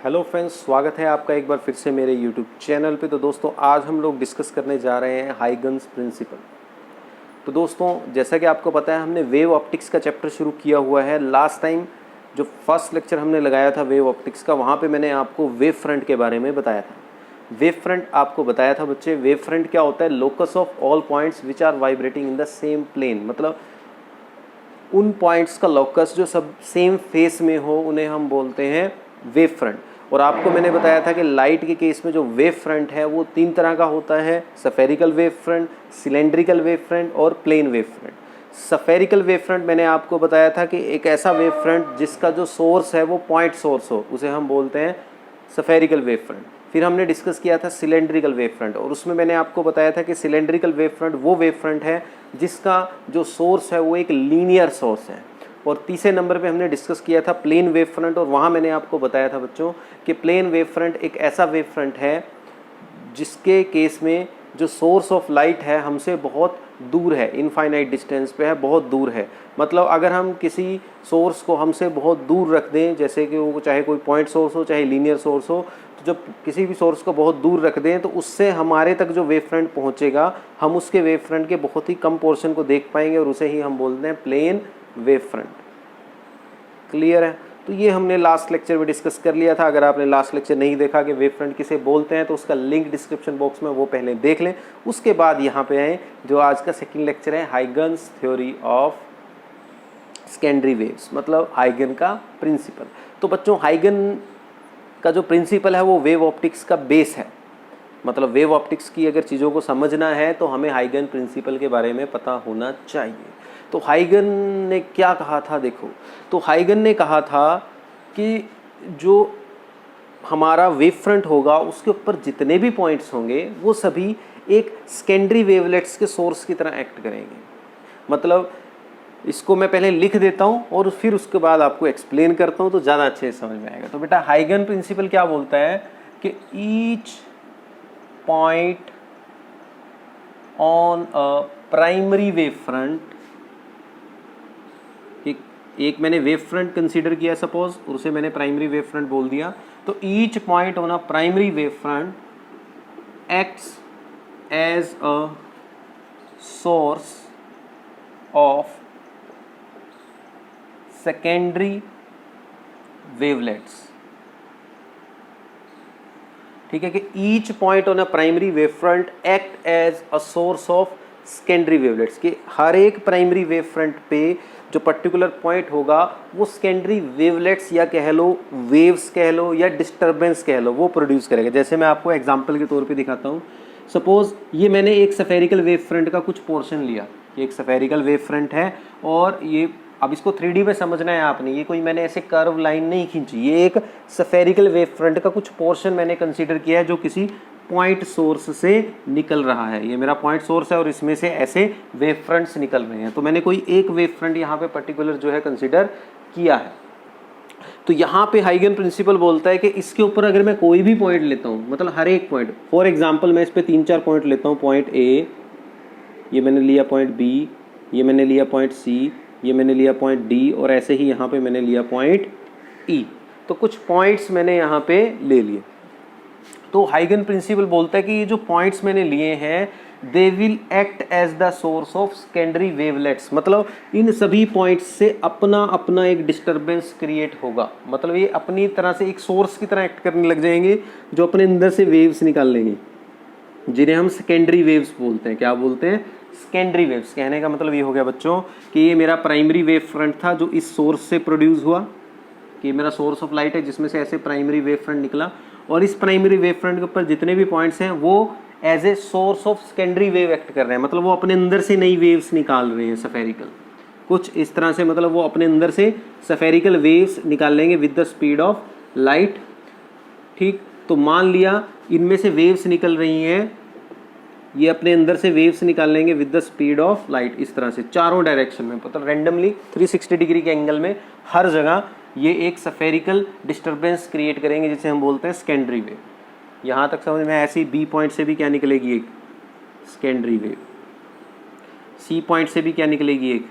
Hello friends, स्वागत है आपका एक बार फिर से मेरे यूट्यूब चैनल पे। तो दोस्तों, आज हम लोग डिस्कस करने जा रहे हैं हाइगन्स प्रिंसिपल। तो दोस्तों, जैसा कि आपको पता है, हमने वेव ऑप्टिक्स का चैप्टर शुरू किया हुआ है। लास्ट टाइम जो फर्स्ट लेक्चर हमने लगाया था वेव ऑप्टिक्स का, वहाँ पे मैंने आपको वेव फ्रंट के बारे में बताया था। वेव फ्रंट आपको बताया था बच्चे, वेव फ्रंट क्या होता है? Locus of all points which are vibrating in the same plane. मतलब उन पॉइंट्स का लोकस जो सब सेम फेस में हो, उन्हें हम बोलते हैं वेव फ्रंट। और आपको मैंने बताया था कि लाइट के केस में जो वेव फ्रंट है वो तीन तरह का होता है: spherical wave front, cylindrical wave front और plane wave front. Spherical wave front मैंने आपको बताया था कि एक ऐसा वेव फ्रंट जिसका जो सोर्स है वो पॉइंट सोर्स हो, उसे हम बोलते हैं स्फेरिकल वेव फ्रंट। फिर हमने डिस्कस किया था सिलेंड्रिकल वेव फ्रंट, और उसमें मैंने आपको बताया था कि सिलेंड्रिकल वेव फ्रंट वो वेव फ्रंट है जिसका जो सोर्स है वो एक लीनियर सोर्स है। और तीसरे नंबर पे हमने डिस्कस किया था प्लेन वेव फ्रंट, और वहाँ मैंने आपको बताया था बच्चों कि प्लेन वेव फ्रंट एक ऐसा वेव फ्रंट है जिसके केस में जो सोर्स ऑफ लाइट है हमसे बहुत दूर है, इनफाइनाइट डिस्टेंस पे है, बहुत दूर है। मतलब अगर हम किसी सोर्स को हमसे बहुत दूर रख दें, जैसे कि वो चाहे कोई पॉइंट सोर्स हो चाहे लीनियर सोर्स हो, तो जब किसी भी सोर्स को बहुत दूर रख दें तो उससे हमारे तक जो वेव फ्रंट पहुँचेगा, हम उसके वेव फ्रंट के बहुत ही कम पोर्शन को देख पाएंगे, और उसे ही हम बोलते हैं प्लेन वेव फ्रंट। क्लियर है? तो ये हमने लास्ट लेक्चर में डिस्कस कर लिया था। अगर आपने लास्ट लेक्चर नहीं देखा कि वेव फ्रंट किसे बोलते हैं, तो उसका लिंक डिस्क्रिप्शन बॉक्स में वो पहले देख लें। उसके बाद यहाँ पे आए, जो आज का सेकंड लेक्चर है, Huygens theory of secondary waves, मतलब हाइगन का प्रिंसिपल। तो बच्चों, हाइगन का जो प्रिंसिपल है वो वेव ऑप्टिक्स का बेस है। मतलब वेव ऑप्टिक्स की अगर चीज़ों को समझना है तो हमें हाइगन प्रिंसिपल के बारे में पता होना चाहिए। तो हाइगन ने क्या कहा था? देखो, तो हाइगन ने कहा था कि जो हमारा वेव फ्रंट होगा उसके ऊपर जितने भी पॉइंट्स होंगे वो सभी एक सेकेंडरी वेवलेट्स के सोर्स की तरह एक्ट करेंगे। मतलब इसको मैं पहले लिख देता हूँ और फिर उसके बाद आपको एक्सप्लेन करता हूँ तो ज़्यादा अच्छे से समझ में आएगा। तो बेटा, हाइगन प्रिंसिपल क्या बोलता है कि each point on a primary wave front, एक मैंने वेव फ्रंट कंसीडर किया सपोज, और उसे मैंने प्राइमरी वेव फ्रंट बोल दिया। तो each point on a primary wave front acts as a source of secondary wavelets. ठीक है कि each point on a primary wave front act as a source of secondary wavelets, कि हर एक primary wave front पे जो particular point होगा वो सेकेंडरी वेवलेट्स या कह लो वेव्स कह लो या डिस्टर्बेंस कह लो, वो प्रोड्यूस करेगा। जैसे मैं आपको एग्जांपल के तौर पे दिखाता हूँ। सपोज ये मैंने एक स्फेरिकल वेव फ्रंट का कुछ पोर्शन लिया, ये एक स्फेरिकल वेव फ्रंट है, और ये अब इसको 3D में समझना है आपने। ये कोई मैंने ऐसे कर्व लाइन नहीं खींची, ये एक स्फेरिकल वेव फ्रंट का कुछ पोर्शन मैंने कंसीडर किया है जो किसी पॉइंट सोर्स से निकल रहा है। ये मेरा पॉइंट सोर्स है और इसमें से ऐसे वेव फ्रंट्स निकल रहे हैं। तो मैंने कोई एक वेव फ्रंट यहाँ पे पर्टिकुलर जो है कंसीडर किया है। तो यहाँ पे हाइगन प्रिंसिपल बोलता है कि इसके ऊपर अगर मैं कोई भी पॉइंट लेता हूँ, मतलब हर एक पॉइंट, फॉर एग्जाम्पल मैं इस पर 3-4 पॉइंट लेता हूँ। पॉइंट ए, ये मैंने लिया पॉइंट बी, ये मैंने लिया पॉइंट सी, ये मैंने लिया पॉइंट डी, और ऐसे ही यहाँ पे मैंने लिया पॉइंट ई। तो कुछ पॉइंट्स मैंने यहाँ पे ले लिए। तो हाइगन प्रिंसिपल बोलता है कि ये जो पॉइंट्स मैंने लिए हैं they will act as the source of secondary wavelets. मतलब इन सभी पॉइंट्स से अपना अपना एक डिस्टर्बेंस क्रिएट होगा। मतलब ये अपनी तरह से एक सोर्स की तरह एक्ट करने लग जाएंगे जो अपने अंदर से वेव्स निकाल लेंगे, जिन्हें हम सेकेंडरी वेव्स बोलते हैं। क्या बोलते हैं? Secondary waves. कहने का मतलब ये हो गया बच्चों कि ये मेरा प्राइमरी वेव फ्रंट था जो इस सोर्स से प्रोड्यूस हुआ, कि मेरा सोर्स ऑफ लाइट है जिसमें से ऐसे प्राइमरी वेव फ्रंट निकला, और इस प्राइमरी वेव फ्रंट के ऊपर जितने भी पॉइंट्स हैं वो as a source of secondary wave act कर रहे हैं। मतलब वो अपने अंदर से नई वेव्स निकाल रहे हैं स्फेरिकल, कुछ इस तरह से। मतलब वो अपने अंदर से स्फेरिकल वेव्स निकाल लेंगे with the speed of light. ठीक, तो मान लिया इनमें से वेव्स निकल रही हैं, ये अपने अंदर से वेव्स निकाल लेंगे with the speed of light, इस तरह से चारों डायरेक्शन में, मतलब रैंडमली 360 डिग्री के एंगल में हर जगह ये एक स्फेरिकल डिस्टर्बेंस क्रिएट करेंगे जिसे हम बोलते हैं सेकेंडरी वेव। यहाँ तक समझ में? ऐसी बी पॉइंट से भी क्या निकलेगी? एक सेकेंडरी वेव। सी पॉइंट से भी क्या निकलेगी? एक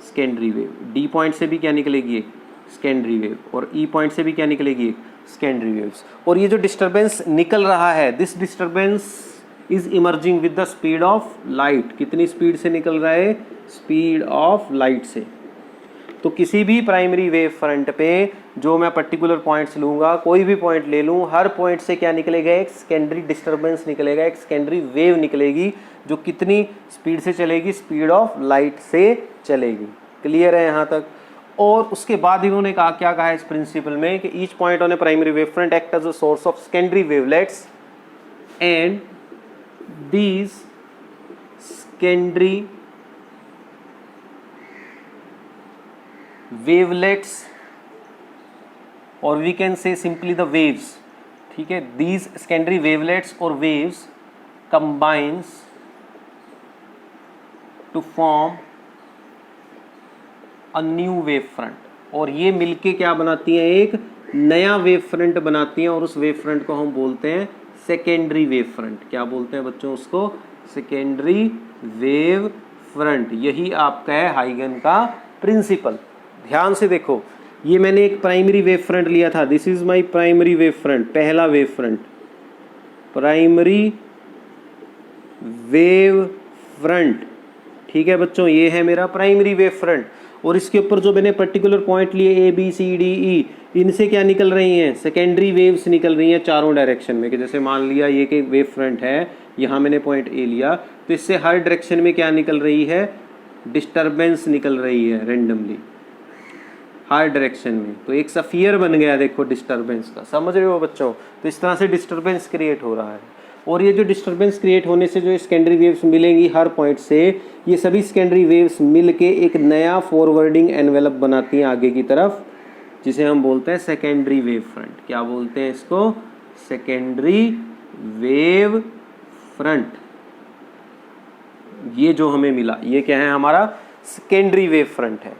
सेकेंडरी वेव। डी पॉइंट से भी क्या निकलेगी? एक सेकेंडरी वेव। और ई पॉइंट से भी क्या निकलेगी? एक सेकेंडरी वेव्स। और ये जो डिस्टर्बेंस निकल रहा है, this disturbance is emerging with the speed of light. कितनी स्पीड से निकल रहा है? स्पीड ऑफ लाइट से। तो किसी भी प्राइमरी वेव फ्रंट पे जो मैं पर्टिकुलर पॉइंट्स लूँगा, कोई भी पॉइंट ले लूँ, हर पॉइंट से क्या निकलेगा? एक सेकेंडरी डिस्टर्बेंस निकलेगा, एक सेकेंडरी वेव निकलेगी जो कितनी स्पीड से चलेगी? स्पीड ऑफ लाइट से चलेगी। क्लियर है यहाँ तक? और उसके बाद इन्होंने कहा, क्या कहा इस प्रिंसिपल में कि each point on a primary wave front act as a source of secondary wavelets and these secondary wavelets or we can say simply the waves, ठीक है। these secondary wavelets or waves combines to form a new wave front। और ये मिलके क्या बनाती हैं? एक नया वेव फ्रंट बनाती हैं और उस वेव फ्रंट को हम बोलते हैं सेकेंडरी वेव फ्रंट। क्या बोलते हैं बच्चों उसको? Secondary wave front. यही आपका है हाइगन का प्रिंसिपल। ध्यान से देखो, ये मैंने एक प्राइमरी वेव फ्रंट लिया था, this is my primary wave front, पहला wave front, primary wave front, ठीक है बच्चों, ये है मेरा प्राइमरी वेव फ्रंट। और इसके ऊपर जो मैंने पर्टिकुलर पॉइंट लिए A B C D E, इनसे क्या निकल रही हैं? सेकेंडरी वेव्स निकल रही हैं चारों डायरेक्शन में। कि जैसे मान लिया ये कि वेव फ्रंट है, यहाँ मैंने पॉइंट A लिया, तो इससे हर डायरेक्शन में क्या निकल रही है? डिस्टर्बेंस निकल रही है रेंडमली हर डायरेक्शन में। तो एक सफियर बन गया देखो डिस्टर्बेंस का, समझ रहे हो बच्चों? तो इस तरह से डिस्टर्बेंस क्रिएट हो रहा है। और ये जो डिस्टर्बेंस क्रिएट होने से जो सेकेंडरी वेव्स मिलेंगी हर पॉइंट से, ये सभी सेकेंडरी वेव्स मिलके एक नया फॉरवर्डिंग एनवेलप बनाती हैं आगे की तरफ, जिसे हम बोलते हैं सेकेंडरी वेव फ्रंट। क्या बोलते हैं इसको? Secondary wave front. ये जो हमें मिला, ये क्या है? हमारा सेकेंडरी वेव फ्रंट है।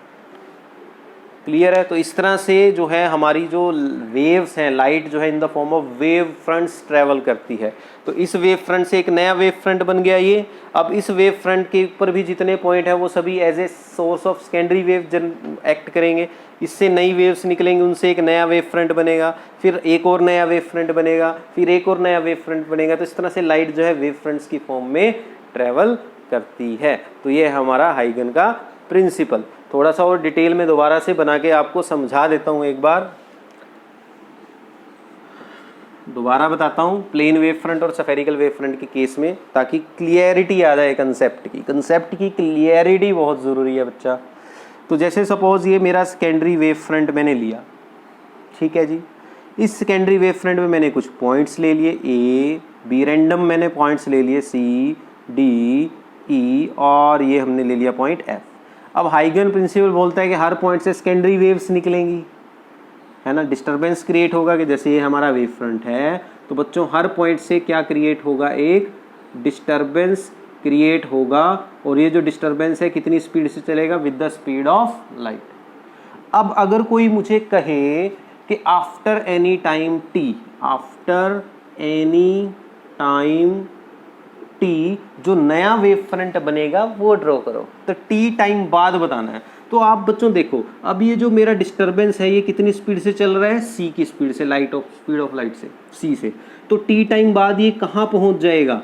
क्लियर है? तो इस तरह से जो है हमारी जो वेव्स हैं, लाइट जो है in the form of wave fronts travel करती है। तो इस वेव फ्रंट से एक नया वेव फ्रंट बन गया ये। अब इस वेव फ्रंट के ऊपर भी जितने पॉइंट है वो सभी as a source of secondary wave act करेंगे। इससे नई वेव्स निकलेंगी, उनसे एक नया वेव फ्रंट बनेगा, फिर एक और नया वेव फ्रंट बनेगा, फिर एक और नया वेव फ्रंट बनेगा। तो इस तरह से लाइट जो है वेव फ्रंट्स की फॉर्म में ट्रेवल करती है। तो ये है हमारा हाइगन का प्रिंसिपल। थोड़ा सा और डिटेल में दोबारा से बना के आपको समझा देता हूं, एक बार दोबारा बताता हूं प्लेन वेव फ्रंट और स्फेरिकल वेव फ्रंट के केस में, ताकि क्लियरिटी आ जाए कंसेप्ट की क्लियरिटी बहुत ज़रूरी है बच्चा। तो जैसे सपोज ये मेरा सेकेंडरी वेव फ्रंट मैंने लिया, ठीक है जी। इस सेकेंडरी वेव फ्रंट में मैंने कुछ पॉइंट्स ले लिए, A B, रैंडम मैंने पॉइंट्स ले लिए C D E, और ये हमने ले लिया पॉइंट F। अब हाइगन प्रिंसिपल बोलता है कि हर पॉइंट से सेकेंडरी वेव्स निकलेंगी, है ना। डिस्टर्बेंस क्रिएट होगा कि जैसे ये हमारा वेव फ्रंट है, तो बच्चों हर पॉइंट से क्या क्रिएट होगा? एक डिस्टर्बेंस क्रिएट होगा। और ये जो डिस्टर्बेंस है कितनी स्पीड से चलेगा? With the speed of light. अब अगर कोई मुझे कहे कि after any time t, after any time t जो नया वेव फ्रंट बनेगा वो ड्रॉ करो। तो t टाइम बाद बताना है। तो आप बच्चों देखो, अब ये जो मेरा डिस्टर्बेंस है ये कितनी स्पीड से चल रहा है? c की स्पीड से, स्पीड ऑफ लाइट से, c से। तो t टाइम बाद ये कहाँ पहुंच जाएगा?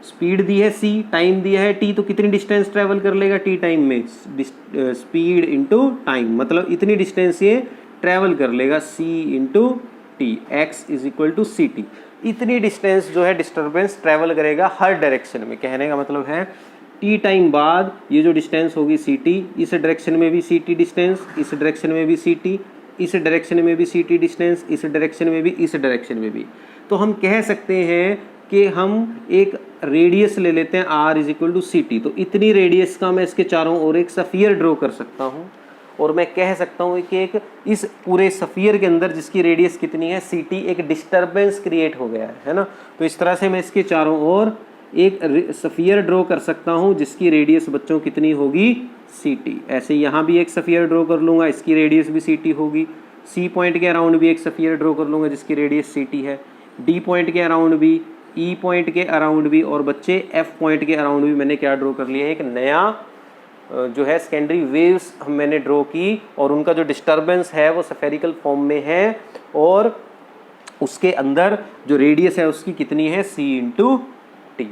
स्पीड दी है c, टाइम दिया है t, तो कितनी डिस्टेंस ट्रेवल कर लेगा t टाइम में? स्पीड इंटू टाइम, मतलब इतनी डिस्टेंस ये ट्रेवल कर लेगा c into t, x is equal to c t. इतनी डिस्टेंस जो है डिस्टर्बेंस ट्रैवल करेगा हर डायरेक्शन में। कहने का मतलब है टी टाइम बाद ये जो डिस्टेंस होगी सी टी, इस डायरेक्शन में भी सी टी डिस्टेंस, इस डायरेक्शन में भी सी टी, इस डायरेक्शन में भी सी टी डिस्टेंस, इस डायरेक्शन में भी, इस डायरेक्शन में भी। तो हम कह सकते हैं कि हम एक रेडियस ले लेते हैं r is equal to c t. तो इतनी रेडियस का मैं इसके चारों ओर एक सफियर ड्रॉ कर सकता हूँ और मैं कह सकता हूँ कि एक इस पूरे सफियर के अंदर जिसकी रेडियस कितनी है सी टी, एक डिस्टर्बेंस क्रिएट हो गया है ना। तो इस तरह से मैं इसके चारों ओर एक सफियर ड्रॉ कर सकता हूँ जिसकी रेडियस बच्चों कितनी होगी सी टी। ऐसे यहाँ भी एक सफियर ड्रॉ कर लूँगा, इसकी रेडियस भी सी टी होगी। सी पॉइंट के अराउंड भी एक सफियर ड्रॉ कर लूँगा जिसकी रेडियस सी टी है। डी पॉइंट के अराउंड भी, ई पॉइंट के अराउंड भी, और बच्चे एफ पॉइंट के अराउंड भी मैंने क्या ड्रॉ कर लिया है, एक नया जो है सेकेंडरी वेव्स मैंने ड्रॉ की और उनका जो डिस्टर्बेंस है वो स्फेरिकल फॉर्म में है और उसके अंदर जो रेडियस है उसकी कितनी है, c इंटू टी।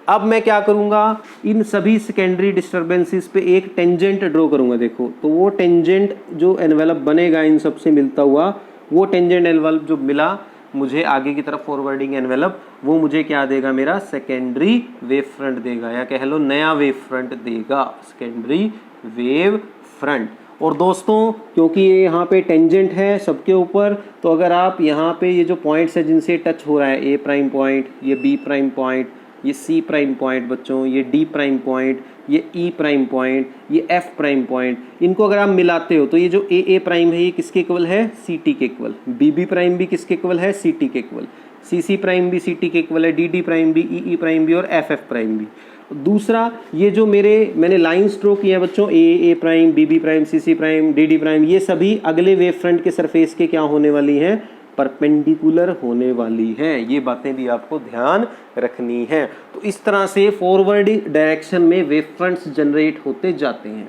अब मैं क्या करूंगा, इन सभी सेकेंडरी डिस्टर्बेंसेस पे एक टेंजेंट ड्रॉ करूंगा। देखो तो वो टेंजेंट जो एनवेलप बनेगा इन सब से मिलता हुआ, वो टेंजेंट एनवेलप जो मिला मुझे आगे की तरफ फॉरवर्डिंग एनवेलप, वो मुझे क्या देगा, मेरा सेकेंडरी वेव फ्रंट देगा, या कह लो नया वेव फ्रंट देगा, सेकेंडरी वेव फ्रंट। और दोस्तों क्योंकि ये यहाँ पे टेंजेंट है सबके ऊपर, तो अगर आप यहाँ पे ये जो पॉइंट्स है जिनसे टच हो रहा है, ए प्राइम पॉइंट, ये बी प्राइम पॉइंट, ये सी प्राइम पॉइंट बच्चों, ये डी प्राइम पॉइंट, ये ई प्राइम पॉइंट, ये एफ प्राइम पॉइंट, इनको अगर आप मिलाते हो तो ये जो ए प्राइम है ये किसके इक्वल है, सी टी के इक्वल, बी प्राइम भी किसके इक्वल है, सी टी के इक्वल, सी प्राइम भी सी टी के इक्वल है, डी प्राइम भी, ई प्राइम भी और एफ प्राइम भी। दूसरा ये जो मैंने लाइन स्ट्रो किए हैं बच्चों, ए prime, B prime, C prime, D prime, ये सभी अगले वेव फ्रंट के सरफेस के क्या होने वाली हैं, परपेंडिकुलर होने वाली हैं। ये बातें भी आपको ध्यान रखनी है। तो इस तरह से फॉरवर्ड डायरेक्शन में वेव फ्रंट्स जनरेट होते जाते हैं।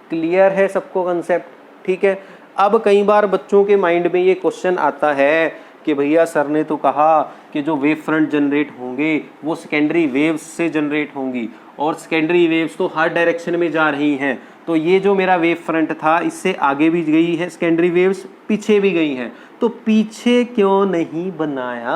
क्लियर है सबको कंसेप्ट, ठीक है। अब कई बार बच्चों के माइंड में ये क्वेश्चन आता है कि भैया सर ने तो कहा कि जो वेव फ्रंट जनरेट होंगे वो सेकेंडरी वेव्स से जनरेट होंगी, और सेकेंडरी वेव्स तो हर डायरेक्शन में जा रही हैं, तो ये जो मेरा वेव फ्रंट था इससे आगे भी गई है सेकेंडरी वेव्स, पीछे भी गई हैं, तो पीछे क्यों नहीं बनाया।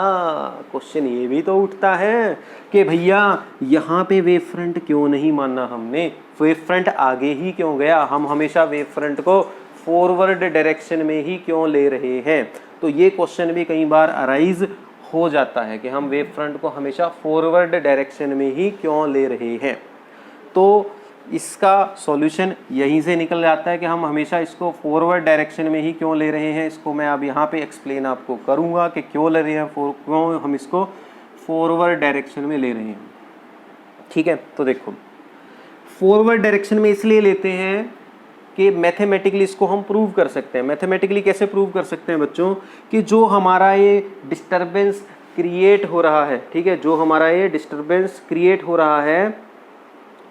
क्वेश्चन ये भी तो उठता है कि भैया यहाँ पे वेव फ्रंट क्यों नहीं माना हमने, वेव फ्रंट आगे ही क्यों गया, हम हमेशा वेव फ्रंट को फॉरवर्ड डायरेक्शन में ही क्यों ले रहे हैं। तो ये क्वेश्चन भी कई बार अराइज हो जाता है कि हम वेव फ्रंट को हमेशा फॉरवर्ड डायरेक्शन में ही क्यों ले रहे हैं। तो इसका सॉल्यूशन यहीं से निकल जाता है कि हम हमेशा इसको फॉरवर्ड डायरेक्शन में ही क्यों ले रहे हैं। इसको मैं अब यहाँ पे एक्सप्लेन आपको करूँगा कि क्यों ले रहे हैं, क्यों हम इसको फॉरवर्ड डायरेक्शन में ले रहे हैं, ठीक है। तो देखो फॉरवर्ड डायरेक्शन में इसलिए लेते हैं कि मैथमेटिकली इसको हम प्रूव कर सकते हैं। मैथमेटिकली कैसे प्रूव कर सकते हैं बच्चों, कि जो हमारा ये डिस्टर्बेंस क्रिएट हो रहा है, ठीक है, जो हमारा ये डिस्टर्बेंस क्रिएट हो रहा है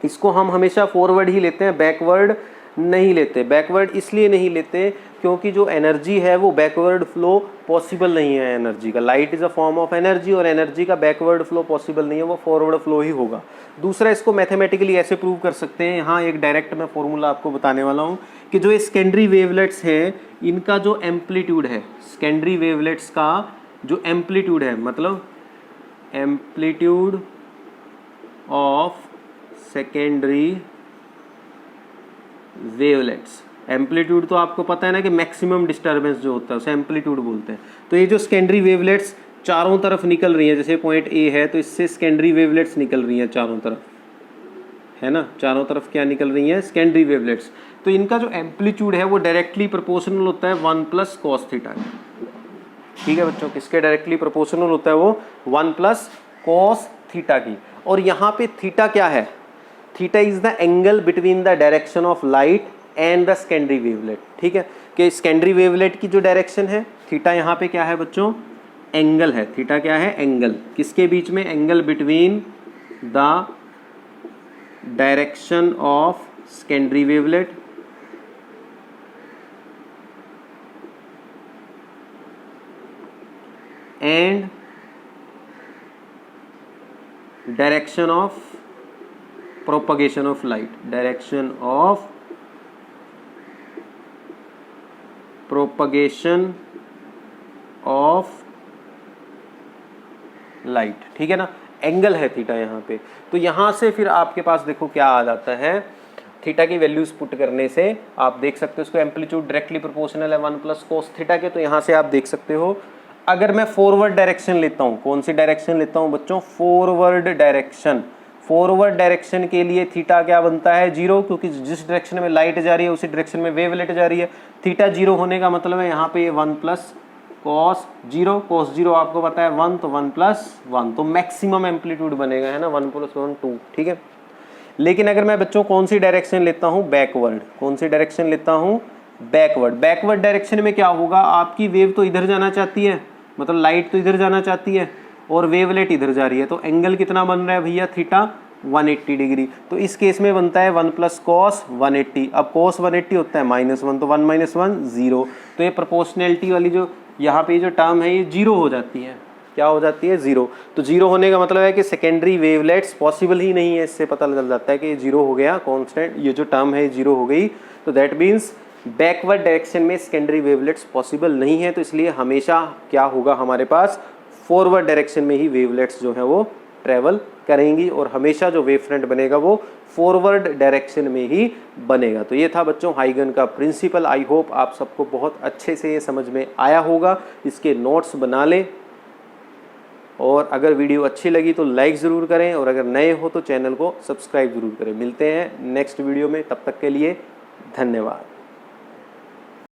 इसको हम हमेशा फॉरवर्ड ही लेते हैं, बैकवर्ड नहीं लेते। बैकवर्ड इसलिए नहीं लेते क्योंकि जो एनर्जी है वो बैकवर्ड फ्लो पॉसिबल नहीं है एनर्जी का। Light is a form of energy और एनर्जी का बैकवर्ड फ्लो पॉसिबल नहीं है, वो फॉरवर्ड फ्लो ही होगा। दूसरा इसको मैथमेटिकली ऐसे प्रूव कर सकते हैं, यहाँ एक डायरेक्ट मैं फॉर्मूला आपको बताने वाला हूँ कि जो सेकेंडरी वेवलेट्स हैं इनका जो एम्पलीट्यूड है, सेकेंडरी वेवलेट्स का जो एम्पलीट्यूड है, मतलब amplitude of secondary wavelets, amplitude तो आपको पता है ना कि मैक्सिमम डिस्टर्बेंस जो होता है उसे एम्पलीट्यूड बोलते हैं। तो ये जो सेकेंडरी वेवलेट्स चारों तरफ निकल रही हैं, जैसे पॉइंट ए है तो इससे सेकेंडरी वेवलेट्स निकल रही हैं चारों तरफ, है ना, चारों तरफ क्या निकल रही हैं, सेकेंडरी वेवलेट्स। तो इनका जो एम्पलीट्यूड है वो डायरेक्टली प्रोपोर्शनल होता है 1 प्लस कॉस थीटा, ठीक है बच्चों। किसके डायरेक्टली प्रोपोर्शनल होता है वो 1 प्लस कॉस थीटा की। और यहाँ पे थीटा क्या है, theta is the angle between the direction of light and the secondary wavelet, ठीक है। कि सेकेंडरी वेवलेट की जो डायरेक्शन है थीटा, यहाँ पे क्या है बच्चों, एंगल है। थीटा क्या है, एंगल, किसके बीच में, angle between the direction of secondary wavelet and direction of propagation of light, direction of propagation of light, ठीक है ना, एंगल है थीटा यहाँ पे। तो यहाँ से फिर आपके पास देखो क्या आ जाता है, थीटा की वैल्यूज पुट करने से आप देख सकते हो इसको एम्पलीट्यूड डायरेक्टली प्रोपोर्शनल है 1 प्लस कोस थीटा के। तो यहाँ से आप देख सकते हो अगर मैं फॉरवर्ड डायरेक्शन लेता हूँ, कौन सी डायरेक्शन लेता हूँ बच्चों, फॉरवर्ड डायरेक्शन। फॉरवर्ड डायरेक्शन के लिए थीटा क्या बनता है, 0, क्योंकि जिस डायरेक्शन में लाइट जा रही है उसी डायरेक्शन में वेवलेट जा रही है। थीटा 0 होने का मतलब है यहाँ पे 1 प्लस कॉस 0, कॉस 0 आपको पता है 1, तो 1 प्लस 1, तो मैक्सिमम एम्पलीट्यूड बनेगा, है ना, 1 प्लस 1 2, ठीक है। लेकिन अगर मैं बच्चों कौन सी डायरेक्शन लेता हूँ, बैकवर्ड, कौन सी डायरेक्शन लेता हूँ, बैकवर्ड। बैकवर्ड डायरेक्शन में क्या होगा, आपकी वेव तो इधर जाना चाहती है, मतलब लाइट तो इधर जाना चाहती है और वेवलेट इधर जा रही है, तो एंगल कितना बन रहा है भैया, थीटा 180 डिग्री। तो इस केस में बनता है 1 प्लस कॉस 180। अब कॉस 180 होता है -1, तो 1 - 1 0। तो ये प्रोपोर्शनैलिटी वाली जो यहाँ पे जो टर्म है ये जीरो हो जाती है। क्या हो जाती है? जीरो। तो जीरो होने का मतलब है कि सेकेंडरी वेवलेट्स पॉसिबल ही नहीं है। इससे पता चल जाता है कि ये जीरो हो गया, कांस्टेंट ये जो टर्म है जीरो हो गई। तो दैट मीन्स बैकवर्ड डायरेक्शन में सेकेंडरी वेवलेट्स पॉसिबल नहीं है। तो इसलिए हमेशा क्या होगा हमारे पास, फॉरवर्ड डायरेक्शन में ही वेवलेट्स जो है वो ट्रेवल करेंगी और हमेशा जो वेव फ्रंट बनेगा वो फॉरवर्ड डायरेक्शन में ही बनेगा। तो ये था बच्चों हाइगन का प्रिंसिपल। आई होप आप सबको बहुत अच्छे से ये समझ में आया होगा। इसके नोट्स बना लें और अगर वीडियो अच्छी लगी तो लाइक ज़रूर करें और अगर नए हो तो चैनल को सब्सक्राइब ज़रूर करें। मिलते हैं नेक्स्ट वीडियो में, तब तक के लिए धन्यवाद।